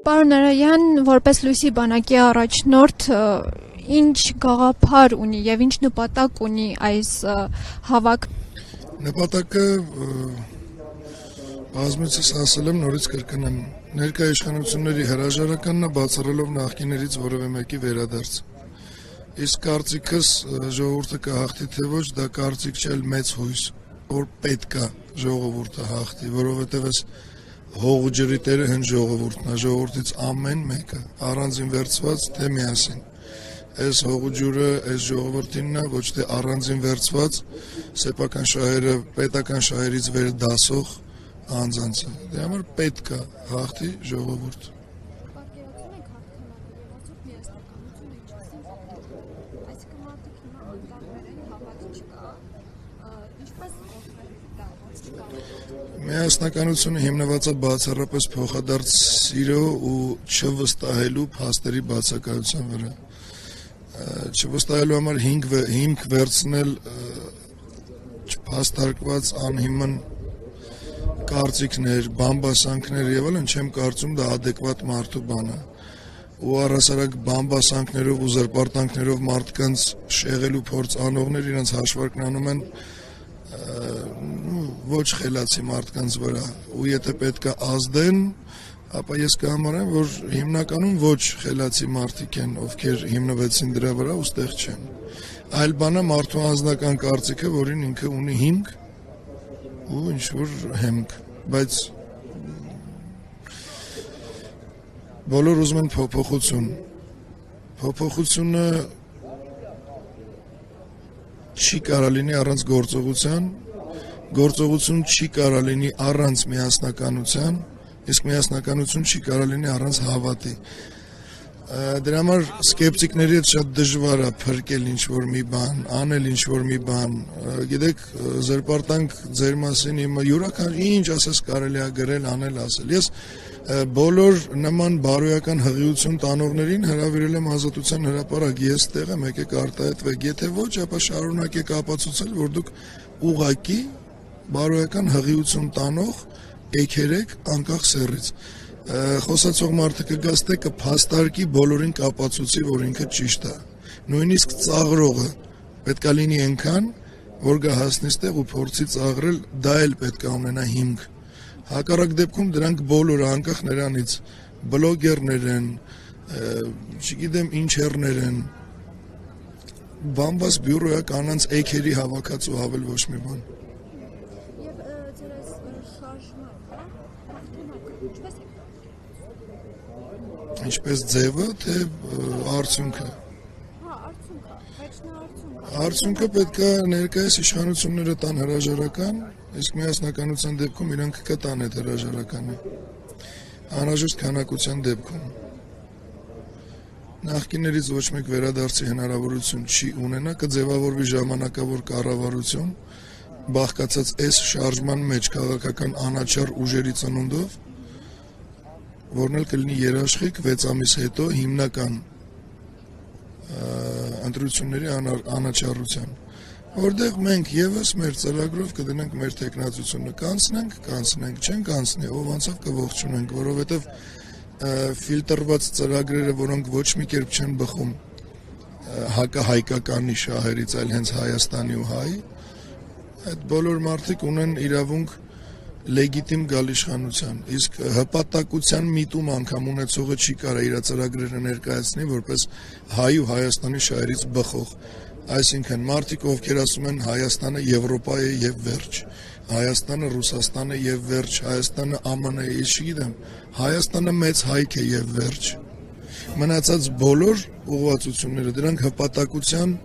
Պարոն Արոյան, որպես լույսի բանակի առաջնորդ, ինչ գաղափար ունի եւ ինչ նպատակ ունի այս հավաք։ Նպատակը բազմիցս ասել եմ, նորից կրկնեմ, ներկա իշխանությունների հրաժարականն է բացառելով նախկիններից որևէ մեկի վերադարձ։ Իսկ կարծիքս ժողովուրդը կհաղթի թե ոչ, դա կարծիք չէ, այլ մեծ հույս, որ պետք է ժողովուրդը հաղթի, որովհետև այս հող ջրի տերը հենց ժողովուրդն է, ժողովրդից ամեն մեկը առանձին վերցված թե միասին։ Այս հողու ջուրը այս ժողովրդինն է, ոչ թե առանձին վերցված սեփական շահերը պետական շահերից վեր դասող անձանցը։ Դրա համար պետք է հաղթի ժողովուրդ։ Միասնականությունը հիմնված է բացառապես փոխադարձ սիրո ու չվստահելու փաստերի բացակայության վրա։ Չվստահելու համար հիմք վերցնել չփաստարկված անհիմն կարծիքներ, բամբասանքներ եւ այլն, չեմ կարծում դա ադեկվատ մարդու բան է։ Ու առհասարակ բամբասանքներով ու զրպարտանքներով մարդկանց շեղելու փորձ անողներ իրենց հաշվարկն անում են ոչ խելացի մարդկանց վրա, ու եթե պետք է ազդեն, ապա ես կհամարեմ, որ հիմնականում ոչ խելացի մարդիկ են, ովքեր հիմնվեցին դրա վրա ու ստեղ չեն։ Այլ բան է մարդու անձնական կարծիքը, որին ինքը ունի հիմք ու ինչ-որ հեմք, բայց բոլոր ուզում են փոփոխություն։ Փոփոխությունը չի կարա լինի առանց գործողության, գործողություն չի կարա լինի առանց միասնականության, իսկ միասնականություն չի կարա լինի առանց հավատի։ Դրա համար սկեպտիկների հետ շատ դժվար է փրկել ինչ-որ մի բան, անել ինչ-որ մի բան։ Գիտեք, զրպարտանք ձեր մասին իմը յուրաքանչյուր ինչ ասես կարելի է գրել, անել, ասել։ Ես բոլոր նման բարոյական հղիություն տանողներին հրավիրել եմ Ազատության հրապարակ, ես տեղ եմ, եկեք արտահայտվեք, եթե ոչ, ապա շարունակեք ապացուցել, որ դուք ուղղակի բարոյական հղիություն տանող էգերեք անկախ սեռից։ Խոսացող մարդը կգաստե կփաստարկի բոլորին կապացուցի, որ ինքը ճիշտ է։ Նույնիսկ ծաղրողը պետք է լինի այնքան, որ գա հասնի ստեղ ու փորձի ծաղրել, դա էլ պետք է ունենա հիմք։ Հակառակ դեպքում դրանք բոլորը անկախ նրանից բլոգերներ են, չգիտեմ ինչերներ են, բամբաս բյուրոյա կանանց էգերի հավաքած ու ավել ոչ մի բան։ Ինչպես ձևը, թե արդյունքը։ Արդյունքը պետք է ներկայիս իշխանությունները տան հրաժարական, իսկ միասնականության դեպքում իրանք կտան այդ հրաժարականը։ Անհրաժեշտ քանակության դեպքում։ Նախկիններից ոչ մեկ վերադարձի հնարավորություն չի ունենա, կձևավորվի ժամանակավոր կառավարություն, բաղկացած այս շարժման մեջ քաղաքական անաչառ ուժերի ծնունդով, որն էլ կլինի երաշխիք 6 ամիս հետո հիմնական ընտրությունների անաչառության, որտեղ մենք եւս մեր ծրագրով կդնենք մեր տեխնացությունը, կանցնենք, չեն կանցնի, ով անցավ կողջունենք, որովհետեւ ֆիլտրված ծրագրերը, որոնք ոչ մի կերպ չեն բխում հակահայկականի շահերից, այլ հենց Հայաստանի ու հայ, այդ բոլոր մարդիկ ունեն իրավունք լեգիտիմ գալ իշխանության, իսկ հպատակության միտում անգամ ունեցողը չի կարա իր ծրագրերը ներկայացնի որպես հայ ու Հայաստանի շահերից բխող, այսինքն մարդիկ, ովքեր ասում են Հայաստանը Եվրոպա է եւ վերջ, Հայաստանը Ռուսաստան է եւ վերջ, Հայաստանը ԱՄՆ է, ես չգիտեմ, Հայաստանը մեծ հայք է եւ վերջ։ Մնացած բոլոր ուղղվածությունները դրանք հպատակության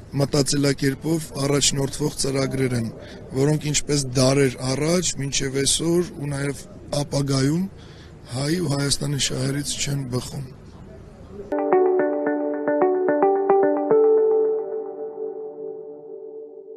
մտածելակերպով առաջնորդվող ծրագրեր են, որոնք ինչպես դարեր առաջ, մինչև այսօր ու նաև ապագայում հայ ու Հայաստանի շահերից չեն բխում։